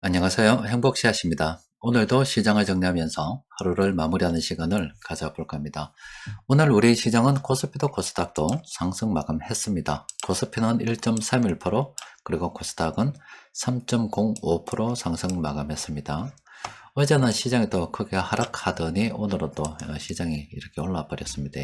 안녕하세요. 행복씨앗입니다. 오늘도 시장을 정리하면서 하루를 마무리하는 시간을 가져볼까 합니다. 오늘 우리 시장은 코스피도 코스닥도 상승 마감했습니다. 코스피는 1.31%, 그리고 코스닥은 3.05% 상승 마감했습니다. 어제는 시장이 또 크게 하락하더니 오늘은 또 시장이 이렇게 올라 버렸습니다.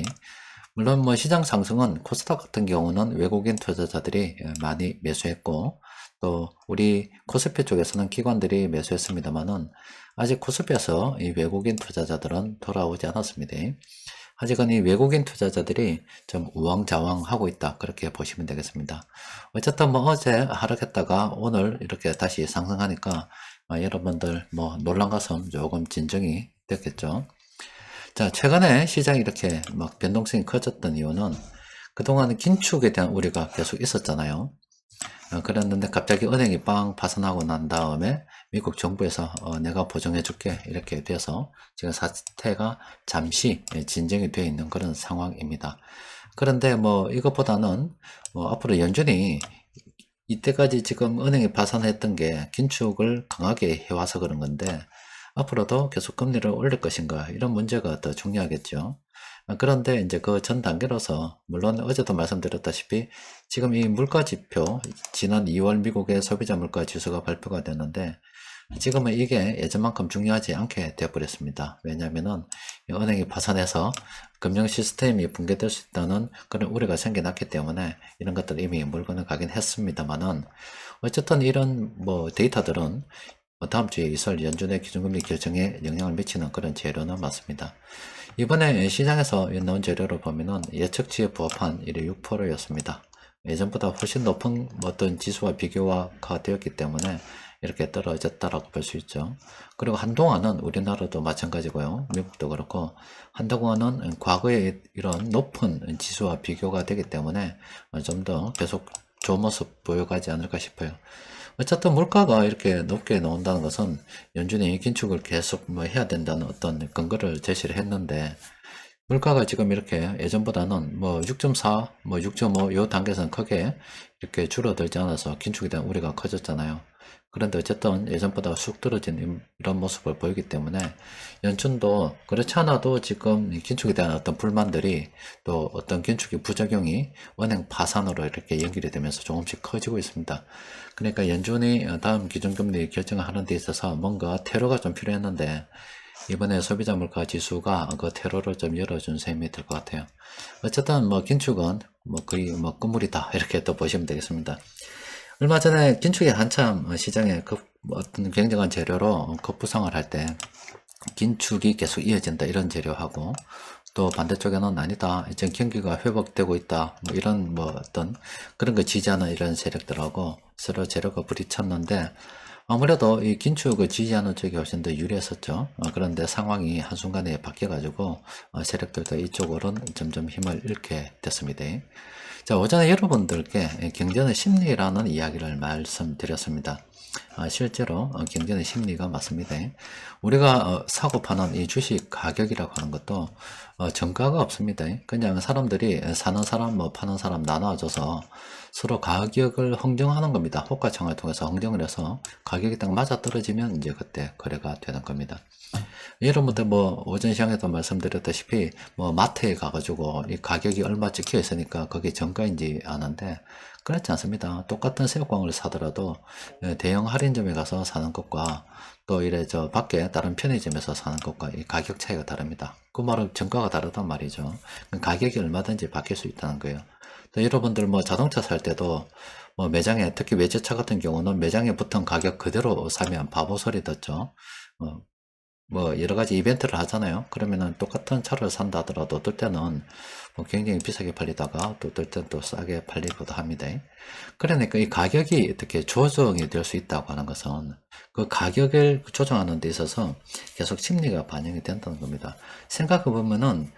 물론 시장 상승은 코스닥 같은 경우는 외국인 투자자들이 많이 매수했고, 또 우리 코스피 쪽에서는 기관들이 매수했습니다만은 아직 코스피에서 이 외국인 투자자들은 돌아오지 않았습니다. 아직은 이 외국인 투자자들이 좀 우왕좌왕하고 있다, 그렇게 보시면 되겠습니다. 어쨌든 어제 하락했다가 오늘 이렇게 다시 상승하니까 여러분들 놀란 것은 조금 진정이 됐겠죠. 자, 최근에 시장이 이렇게 막 변동성이 커졌던 이유는 그동안 긴축에 대한 우려가 계속 있었잖아요. 그랬는데 갑자기 은행이 빵 파산하고 난 다음에 미국 정부에서 내가 보증해 줄게 이렇게 돼서 지금 사태가 잠시 진정이 되어 있는 그런 상황입니다. 그런데 이것보다는 앞으로 연준이 이때까지 지금 은행이 파산했던 게 긴축을 강하게 해와서 그런 건데 앞으로도 계속 금리를 올릴 것인가, 이런 문제가 더 중요하겠죠. 그런데 이제 그 전 단계로서, 물론 어제도 말씀드렸다시피 지금 이 물가 지표, 지난 2월 미국의 소비자 물가 지수가 발표가 됐는데 지금은 이게 예전만큼 중요하지 않게 되어버렸습니다. 왜냐하면은 은행이 파산해서 금융 시스템이 붕괴될 수 있다는 그런 우려가 생겨났기 때문에 이런 것들 이미 물건을 가긴 했습니다만은, 어쨌든 이런 데이터들은 다음 주에 있을 연준의 기준금리 결정에 영향을 미치는 그런 재료는 맞습니다. 이번에 시장에서 나온 재료를 보면은 예측치에 부합한 6%였습니다. 예전보다 훨씬 높은 어떤 지수와 비교가 되었기 때문에 이렇게 떨어졌다라고 볼 수 있죠. 그리고 한동안은 우리나라도 마찬가지고요. 미국도 그렇고 한동안은 과거의 이런 높은 지수와 비교가 되기 때문에 좀 더 계속 좋은 모습 보여가지 않을까 싶어요. 어쨌든 물가가 이렇게 높게 나온다는 것은 연준이 긴축을 계속 해야 된다는 어떤 근거를 제시를 했는데, 물가가 지금 이렇게 예전보다는 6.4, 6.5 요 단계에서는 크게 이렇게 줄어들지 않아서 긴축에 대한 우려가 커졌잖아요. 그런데 어쨌든 예전보다 쑥 떨어진 이런 모습을 보이기 때문에 연준도 그렇지 않아도 지금 긴축에 대한 어떤 불만들이, 또 어떤 긴축의 부작용이 은행 파산으로 이렇게 연결이 되면서 조금씩 커지고 있습니다. 그러니까 연준이 다음 기준금리 결정을 하는 데 있어서 뭔가 테러가 좀 필요했는데 이번에 소비자 물가 지수가 그 테러를 좀 열어준 셈이 될 것 같아요. 어쨌든 긴축은 거의 끝물이다, 이렇게 또 보시면 되겠습니다. 얼마 전에 긴축이 한참 시장에 어떤 굉장한 재료로 급부상을 할 때 긴축이 계속 이어진다, 이런 재료하고, 또 반대쪽에는 아니다, 이제 경기가 회복되고 있다, 이런 어떤 그런 거 지지하는 이런 세력들하고 서로 재료가 부딪혔는데 아무래도 이 긴축을 지지하는 쪽이 훨씬 더 유리했었죠. 그런데 상황이 한순간에 바뀌어가지고 세력들도 이쪽으로는 점점 힘을 잃게 됐습니다. 자, 오전에 여러분들께 경제는 심리라는 이야기를 말씀드렸습니다. 실제로 경제는 심리가 맞습니다. 우리가 사고 파는 이 주식 가격이라고 하는 것도 정가가 없습니다. 그냥 사람들이 사는 사람 파는 사람 나눠줘서 서로 가격을 흥정하는 겁니다. 호가창을 통해서 흥정을 해서 가격이 딱 맞아 떨어지면 이제 그때 거래가 되는 겁니다. 여러분들 오전 시장에도 말씀드렸다시피 마트에 가가지고 이 가격이 얼마 찍혀 있으니까 그게 정가인지 아는데, 그렇지 않습니다. 똑같은 새우깡을 사더라도 대형 할인점에 가서 사는 것과 또 이래 밖에 다른 편의점에서 사는 것과 이 가격 차이가 다릅니다. 그 말은 정가가 다르단 말이죠. 가격이 얼마든지 바뀔 수 있다는 거예요. 또 여러분들 자동차 살 때도 매장에, 특히 외제차 같은 경우는 매장에 붙은 가격 그대로 사면 바보 소리 듣죠. 여러 가지 이벤트를 하잖아요. 그러면은 똑같은 차를 산다 하더라도 어떨 때는 굉장히 비싸게 팔리다가 또 어떨 때는 또 싸게 팔리기도 합니다. 그러니까 이 가격이 어떻게 조정이 될 수 있다고 하는 것은 그 가격을 조정하는 데 있어서 계속 심리가 반영이 된다는 겁니다. 생각해 보면은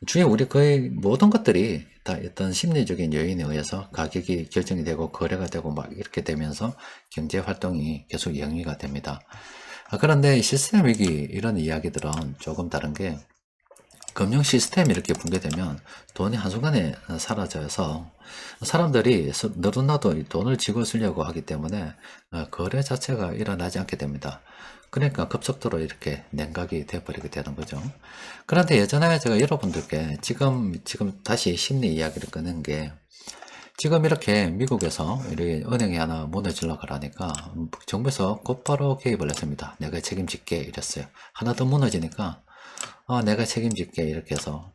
주위에 우리 거의 모든 것들이 다 어떤 심리적인 요인에 의해서 가격이 결정이 되고 거래가 되고 이렇게 되면서 경제 활동이 계속 영위가 됩니다. 그런데 시스템 위기 이런 이야기들은 조금 다른 게, 금융 시스템이 이렇게 붕괴되면 돈이 한순간에 사라져서 사람들이 너도나도 이 돈을 쥐고 쓰려고 하기 때문에 거래 자체가 일어나지 않게 됩니다. 그러니까 급속도로 이렇게 냉각이 돼버리게 되는 거죠. 그런데 예전에 제가 여러분들께 지금 다시 심리 이야기를 꺼낸 게, 지금 이렇게 미국에서 이렇게 은행이 하나 무너지려고 하니까 정부에서 곧바로 개입을 했습니다. 내가 책임질게 이랬어요. 하나 더 무너지니까 내가 책임질게 이렇게 해서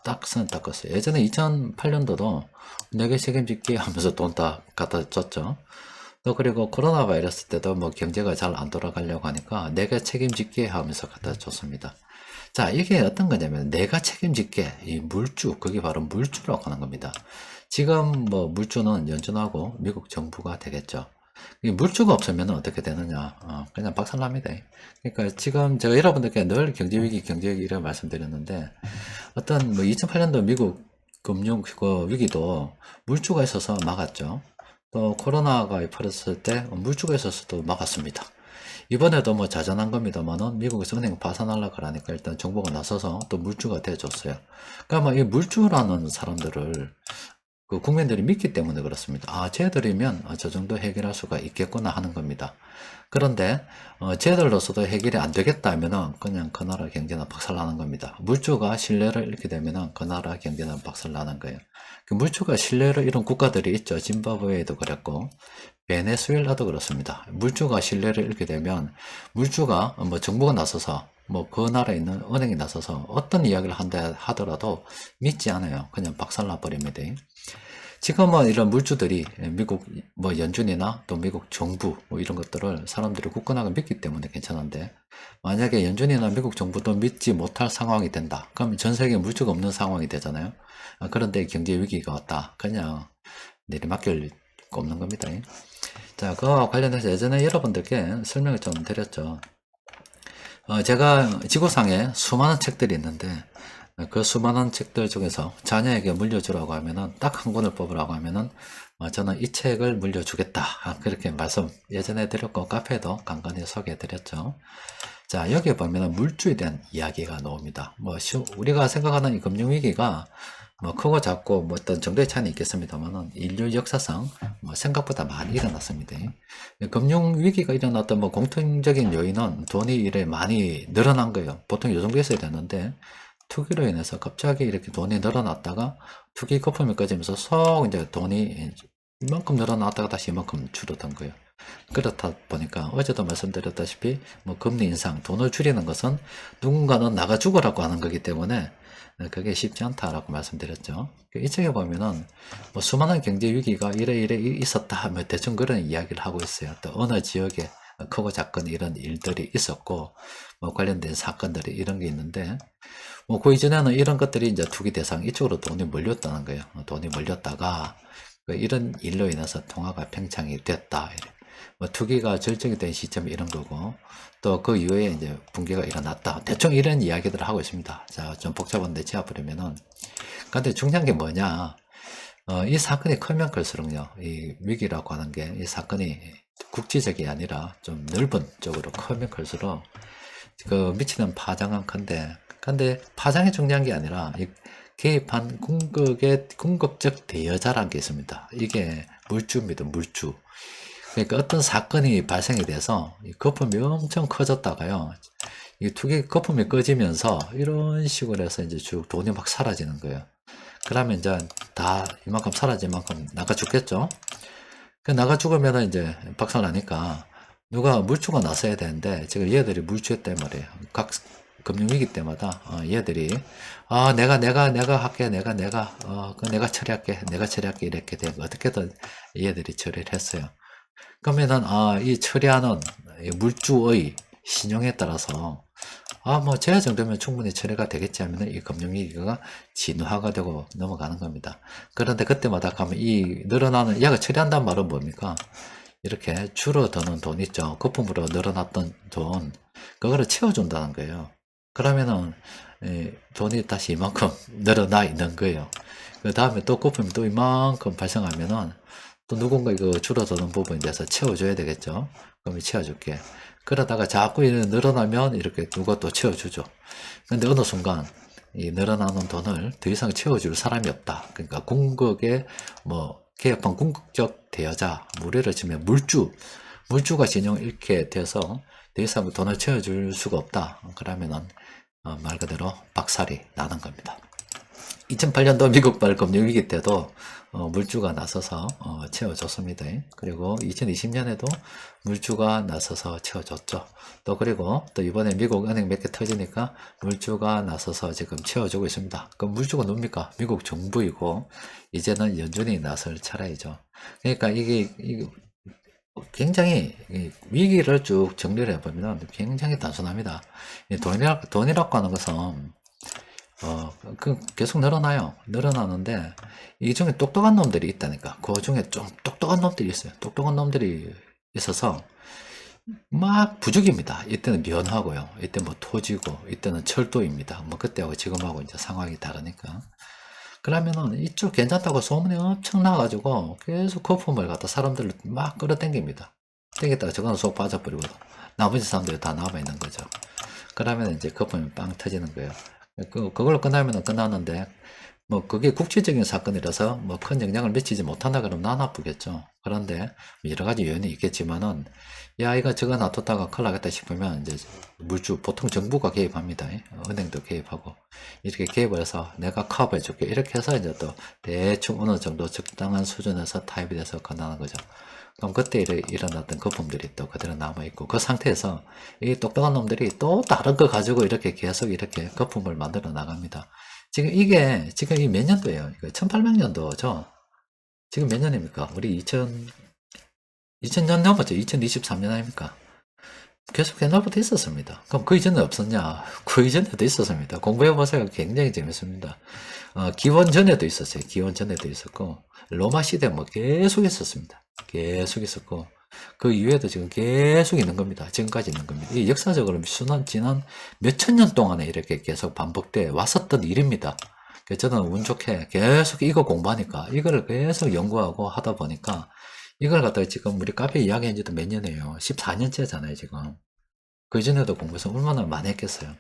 딱 선 닦았어요. 예전에 2008년도도 내가 책임질게 하면서 돈 다 갖다 줬죠. 또 그리고 코로나 바이러스 때도 뭐 경제가 잘 안 돌아가려고 하니까 내가 책임질게 하면서 갖다 줬습니다. 자, 이게 어떤 거냐면 내가 책임질게, 이 물주, 그게 바로 물주라고 하는 겁니다. 지금 뭐 물주는 연준하고 미국 정부가 되겠죠. 이 물주가 없으면 어떻게 되느냐? 그냥 박살납니다. 그러니까 지금 제가 여러분들께 늘 경제위기, 경제위기 이런 말씀드렸는데, 어떤 뭐 2008년도 미국 금융 그 위기도 물주가 있어서 막았죠. 또 코로나가 퍼졌을 때 물주가 있어서도 막았습니다. 이번에도 뭐 자전한 겁니다만은 미국에서 은행 파산하려고 하니까 일단 정부가 나서서 또 물주가 돼줬어요. 그러니까 이 물주라는 사람들을 그 국민들이 믿기 때문에 그렇습니다. 쟤들이면 저 정도 해결할 수가 있겠구나 하는 겁니다. 그런데 쟤들로서도 해결이 안 되겠다 하면은 그냥 그 나라 경제는 박살나는 겁니다. 물주가 신뢰를 잃게 되면은 그 나라 경제는 박살나는 거예요. 그 물주가 신뢰를 잃은 국가들이 있죠. 짐바브웨도 그랬고 베네수엘라도 그렇습니다. 물주가 신뢰를 잃게 되면 물주가 뭐 정부가 나서서 뭐 그 나라에 있는 은행이 나서서 어떤 이야기를 한다 하더라도 믿지 않아요. 그냥 박살나 버립니다. 지금은 이런 물주들이 미국 뭐 연준이나 또 미국 정부 뭐 이런 것들을 사람들이 굳건하게 믿기 때문에 괜찮은데, 만약에 연준이나 미국 정부도 믿지 못할 상황이 된다. 그러면 전 세계에 물주가 없는 상황이 되잖아요. 그런데 경제 위기가 왔다. 그냥 내리맡길 거 없는 겁니다. 자, 그와 관련해서 예전에 여러분들께 설명을 좀 드렸죠. 제가 지구상에 수많은 책들이 있는데 그 수많은 책들 중에서 자녀에게 물려주라고 하면은 딱 한 권을 뽑으라고 하면은 저는 이 책을 물려주겠다, 그렇게 말씀 예전에 드렸고 카페에도 간간히 소개해 드렸죠. 자, 여기에 보면은 물주에 대한 이야기가 나옵니다. 뭐 우리가 생각하는 이 금융위기가 뭐 크고 작고 뭐 어떤 정도의 차이는 있겠습니다만은 인류 역사상 뭐 생각보다 많이 일어났습니다. 금융위기가 일어났던 뭐 공통적인 요인은 돈이 이래 많이 늘어난 거예요. 보통 요 정도 있어야 되는데 투기로 인해서 갑자기 이렇게 돈이 늘어났다가 투기 거품이 꺼지면서 쏙 이제 돈이 이만큼 늘어났다가 다시 이만큼 줄어든 거예요. 그렇다 보니까 어제도 말씀드렸다시피 뭐 금리 인상, 돈을 줄이는 것은 누군가는 나가 죽으라고 하는 거기 때문에 그게 쉽지 않다라고 말씀드렸죠. 이 책에 보면은 뭐 수많은 경제 위기가 이래 있었다 하면 대충 그런 이야기를 하고 있어요. 또 어느 지역에 크고 작은 이런 일들이 있었고 뭐 관련된 사건들이 이런 게 있는데, 뭐 그 이전에는 이런 것들이 이제 투기 대상 이쪽으로 돈이 몰렸다는 거예요. 돈이 몰렸다가 이런 일로 인해서 통화가 팽창이 됐다. 뭐 투기가 절정이 된 시점이 이런 거고, 또 그 이후에 이제 붕괴가 일어났다. 대충 이런 이야기들을 하고 있습니다. 자, 좀 복잡한데 지어버리면은. 근데 중요한 게 뭐냐. 이 사건이 크면 클수록요, 이 위기라고 하는 게, 이 사건이 국지적이 아니라 좀 넓은 쪽으로 크면 클수록 그 미치는 파장은 큰데, 근데 파장이 중요한 게 아니라 이 개입한 궁극적 대여자라는 게 있습니다. 이게 물주입니다. 물주. 그러니까 어떤 사건이 발생이 돼서 이 거품이 엄청 커졌다가요, 이 투기 거품이 꺼지면서 이런 식으로 해서 이제 쭉 돈이 막 사라지는 거예요. 그러면 이제 다 이만큼 사라진 만큼 나가 죽겠죠. 그 나가 죽으면 이제 박살나니까 누가 물주가 나서야 되는데, 지금 얘들이 물주했단 말이에요. 각 금융위기 때마다 얘들이 내가 할게, 내가 처리할게 이렇게 되고 어떻게든 얘들이 처리를 했어요. 그러면은 이 처리하는 이 물주의 신용에 따라서 뭐 제 정도면 충분히 처리가 되겠지 하면은 이 금융위기가 진화가 되고 넘어가는 겁니다. 그런데 그때마다 가면 이 늘어나는, 얘가 처리한다는 말은 뭡니까? 이렇게 줄어드는 돈 있죠. 거품으로 늘어났던 돈, 그거를 채워준다는 거예요. 그러면은 돈이 다시 이만큼 늘어나 있는 거예요. 그 다음에 또 거품이 또 이만큼 발생하면은 또 누군가 이거 줄어드는 부분에 대해서 채워줘야 되겠죠. 그럼 채워줄게. 그러다가 자꾸 늘어나면 이렇게 누가 또 채워주죠. 근데 어느 순간 이 늘어나는 돈을 더 이상 채워줄 사람이 없다. 그러니까 궁극의 뭐 개혁한 궁극적 대여자, 무례를 치면 물주가 진영 잃게 돼서 더 이상 돈을 채워줄 수가 없다. 그러면은 말 그대로 박살이 나는 겁니다. 2008년도 미국발 금융위기 때도 물주가 나서서 채워줬습니다. 그리고 2020년에도 물주가 나서서 채워줬죠. 또 그리고 또 이번에 미국 은행 몇 개 터지니까 물주가 나서서 지금 채워주고 있습니다. 그럼 물주가 누굽니까? 미국 정부이고 이제는 연준이 나설 차례이죠. 그러니까 이게 굉장히 위기를 쭉 정리를 해보면 굉장히 단순합니다. 돈이라고 하는 것은 계속 늘어나요. 늘어나는데, 이 중에 똑똑한 놈들이 있다니까. 그 중에 좀 똑똑한 놈들이 있어요. 똑똑한 놈들이 있어서, 막 부족입니다. 이때는 면하고요. 이때 뭐 토지고, 이때는 철도입니다. 뭐 그때하고 지금하고 이제 상황이 다르니까. 그러면은 이쪽 괜찮다고 소문이 엄청 나가지고, 계속 거품을 갖다 사람들을 막 끌어당깁니다. 땡겼다가 저거는 쏙 빠져버리고, 나머지 사람들이 다 남아있는 거죠. 그러면 이제 거품이 빵 터지는 거예요. 그걸로 끝나면 끝나는데, 뭐, 그게 국제적인 사건이라서, 뭐, 큰 영향을 미치지 못한다 그러면 난 아프겠죠. 그런데, 여러 가지 요인이 있겠지만은, 야, 이거 저거 놔뒀다가 큰일 나겠다 싶으면, 이제, 보통 정부가 개입합니다. 은행도 개입하고, 이렇게 개입을 해서 내가 커버해 줄게. 이렇게 해서 이제 또, 대충 어느 정도 적당한 수준에서 타입이 돼서 끝나는 거죠. 그럼 그때 일어났던 거품들이 또 그대로 남아있고, 그 상태에서 이 똑똑한 놈들이 또 다른 거 가지고 이렇게 계속 이렇게 거품을 만들어 나갑니다. 지금 지금 이 몇 년도예요? 이거 1800년도죠? 지금 몇 년입니까? 우리 2000년 넘었죠? 2023년 아닙니까? 계속 옛날부터 있었습니다. 그럼 그 이전에 없었냐? 그 이전에도 있었습니다. 공부해보세요. 굉장히 재밌습니다. 기원 전에도 있었어요. 기원 전에도 있었고, 로마 시대 뭐 계속 있었습니다. 계속 있었고, 그 이후에도 지금 계속 있는 겁니다. 지금까지 있는 겁니다. 이 역사적으로 지난 몇천 년 동안에 이렇게 계속 반복돼 왔었던 일입니다. 그래서 저는 운 좋게 계속 이거 공부하니까, 이거를 계속 연구하고 하다 보니까, 이걸 갖다가 지금 우리 카페 이야기한 지도 몇 년이에요. 14년째잖아요, 지금. 그 전에도 공부해서 얼마나 많이 했겠어요.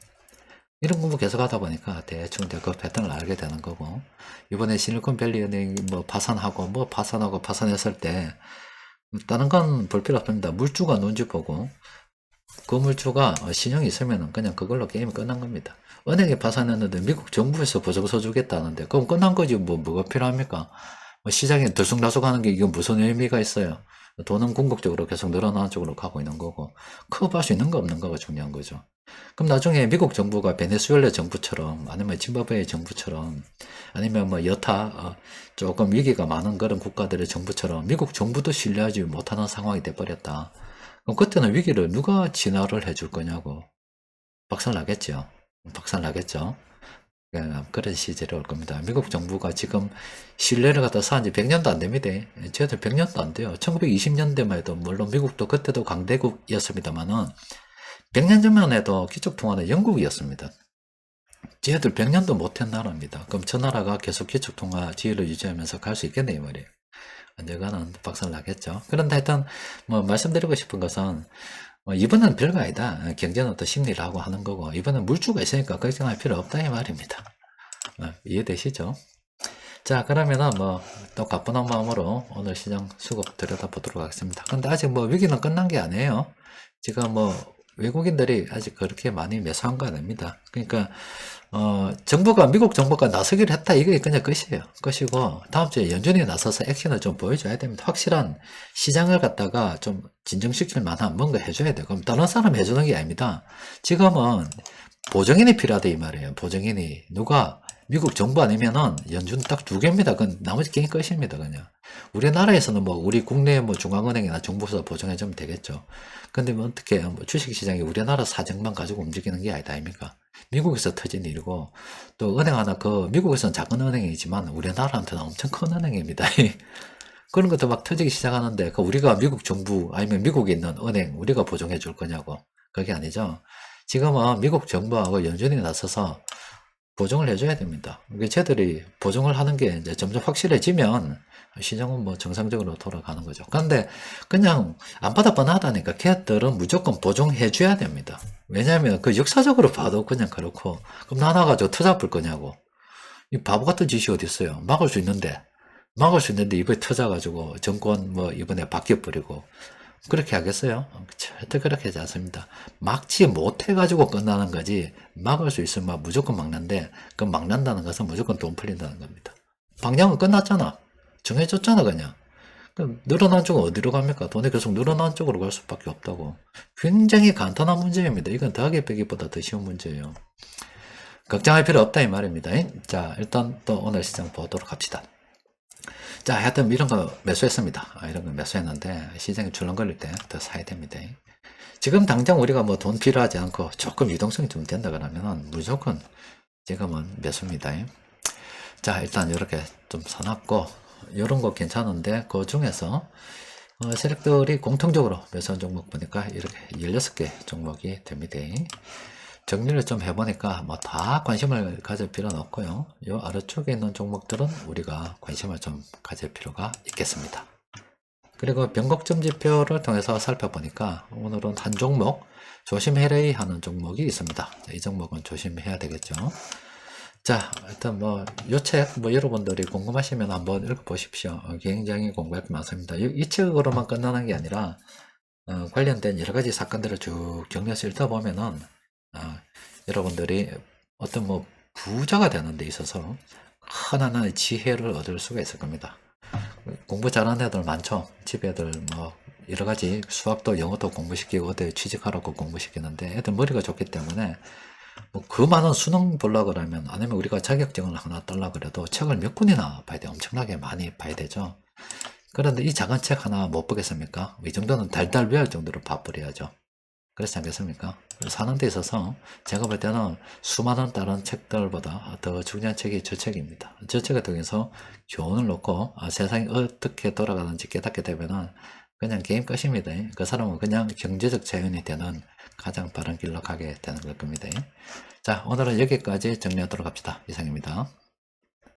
이런 공부 계속 하다 보니까 대충 그 패턴을 알게 되는 거고, 이번에 실리콘밸리 은행이 뭐 파산하고 파산했을 때, 다른 건 볼 필요 없습니다. 물주가 뭔지 보고, 그 물주가 신용이 있으면 그냥 그걸로 게임이 끝난 겁니다. 은행이 파산했는데 미국 정부에서 보조서 주겠다는데, 그럼 끝난 거지, 뭐가 필요합니까? 시장에 들쑥날쑥하는 게 이건 무슨 의미가 있어요? 돈은 궁극적으로 계속 늘어나는 쪽으로 가고 있는 거고, 커버할 수 있는 거 없는 거가 중요한 거죠. 그럼 나중에 미국 정부가 베네수엘라 정부처럼, 아니면 짐바브웨 정부처럼, 아니면 뭐 여타 조금 위기가 많은 그런 국가들의 정부처럼 미국 정부도 신뢰하지 못하는 상황이 돼버렸다. 그럼 그때는 위기를 누가 진화를 해줄 거냐고. 박살 나겠죠. 박살 나겠죠. 그런 시절이 올 겁니다. 미국 정부가 지금 신뢰를 갖다 쌓은 지 100년도 안 됩니다. 저희들 100년도 안 돼요. 1920년대만 해도, 물론 미국도 그때도 강대국이었습니다만은, 100년 전만 해도 기축통화는 영국이었습니다. 쟤들 100년도 못한 나라입니다. 그럼 저 나라가 계속 기축통화 지위를 유지하면서 갈 수 있겠네, 이 말이에요. 언젠가는 박살 나겠죠. 그런데 하여튼, 뭐, 말씀드리고 싶은 것은, 이번엔 별거 아니다. 경제는 또 심리를 하고 하는 거고, 이번엔 물주가 있으니까 걱정할 필요 없다, 이 말입니다. 이해되시죠? 자, 그러면은 또 가뿐한 마음으로 오늘 시장 수급 들여다보도록 하겠습니다. 근데 아직 위기는 끝난 게 아니에요. 지금 외국인들이 아직 그렇게 많이 매수한 거 아닙니다. 그러니까, 미국 정부가 나서기로 했다. 이게 그냥 끝이에요. 끝이고, 다음 주에 연준이 나서서 액션을 좀 보여줘야 됩니다. 확실한 시장을 갖다가 좀 진정시킬 만한 뭔가 해줘야 돼요. 그럼 다른 사람 해주는 게 아닙니다. 지금은 보정인이 필요하다, 이 말이에요. 보정인이. 미국 정부 아니면은 연준 딱 두 개입니다. 나머지 게임 끝입니다, 그냥. 우리나라에서는 우리 국내 중앙은행이나 정부에서 보정해주면 되겠죠. 근데 어떻게, 주식시장이 우리나라 사정만 가지고 움직이는 게 아니다, 아닙니까? 미국에서 터진 일이고, 또 은행 하나, 미국에서는 작은 은행이지만 우리나라한테는 엄청 큰 은행입니다. 그런 것도 막 터지기 시작하는데, 우리가 미국 정부, 아니면 미국에 있는 은행, 우리가 보정해 줄 거냐고. 그게 아니죠. 지금은 미국 정부하고 연준이 나서서 보정을 해줘야 됩니다. 쟤들이 보정을 하는 게 이제 점점 확실해지면 시장은 정상적으로 돌아가는 거죠. 그런데 그냥 안 받아 뻔하다니까 걔들은 무조건 보정해줘야 됩니다. 왜냐면 그 역사적으로 봐도 그냥 그렇고, 그럼 나눠가지고 터잡을 거냐고. 이 바보 같은 짓이 어디 있어요. 막을 수 있는데 이번에 터져가지고 정권 뭐 이번에 바뀌어버리고 그렇게 하겠어요? 절대 그렇게 하지 않습니다. 막지 못해가지고 끝나는 거지, 막을 수 있으면 무조건 막는데, 그 막는다는 것은 무조건 돈 풀린다는 겁니다. 방향은 끝났잖아. 정해졌잖아, 그냥. 그럼 늘어난 쪽은 어디로 갑니까? 돈이 계속 늘어난 쪽으로 갈 수밖에 없다고. 굉장히 간단한 문제입니다. 이건 더하기 빼기보다 더 쉬운 문제예요. 걱정할 필요 없다 이 말입니다. 자, 일단 또 오늘 시장 보도록 합시다. 자, 하여튼 이런 거 매수했습니다. 이런 거 매수했는데 시장이 출렁거릴 때 더 사야 됩니다. 지금 당장 우리가 뭐 돈 필요하지 않고 조금 유동성이 좀 된다 그러면 무조건 지금은 매수입니다. 자, 일단 이렇게 좀 사놨고, 이런 거 괜찮은데 그 중에서 세력들이 공통적으로 매수한 종목 보니까 이렇게 16개 종목이 됩니다. 정리를 좀 해보니까 뭐 다 관심을 가질 필요는 없고요. 이 아래쪽에 있는 종목들은 우리가 관심을 좀 가질 필요가 있겠습니다. 그리고 변곡점 지표를 통해서 살펴보니까 오늘은 한 종목 조심해야 하는 종목이 있습니다. 이 종목은 조심해야 되겠죠. 자, 일단 뭐 이 책 뭐 여러분들이 궁금하시면 한번 읽어보십시오. 굉장히 공부할 게 많습니다. 이 책으로만 끝나는 게 아니라 관련된 여러 가지 사건들을 쭉 경려해서 읽다 보면은 여러분들이 어떤 뭐 부자가 되는 데 있어서 하나하나의 지혜를 얻을 수가 있을 겁니다. 공부 잘하는 애들 많죠. 집 애들 뭐 여러 가지 수학도 영어도 공부시키고 어디 취직하라고 공부시키는데 애들 머리가 좋기 때문에 뭐 그 많은 수능 보려고 그러면, 아니면 우리가 자격증을 하나 따려고 그래도 책을 몇 권이나 봐야 돼. 엄청나게 많이 봐야 되죠. 그런데 이 작은 책 하나 못 보겠습니까? 이 정도는 달달 외울 정도로 봐버려야죠. 그렇지 않겠습니까? 사는 데 있어서 제가 볼 때는 수많은 다른 책들보다 더 중요한 책이 저 책입니다. 저 책을 통해서 교훈을 놓고 세상이 어떻게 돌아가는지 깨닫게 되면은 그냥 게임 끝입니다. 그 사람은 그냥 경제적 자연이 되는 가장 빠른 길로 가게 되는 걸 겁니다. 자, 오늘은 여기까지 정리하도록 합시다. 이상입니다.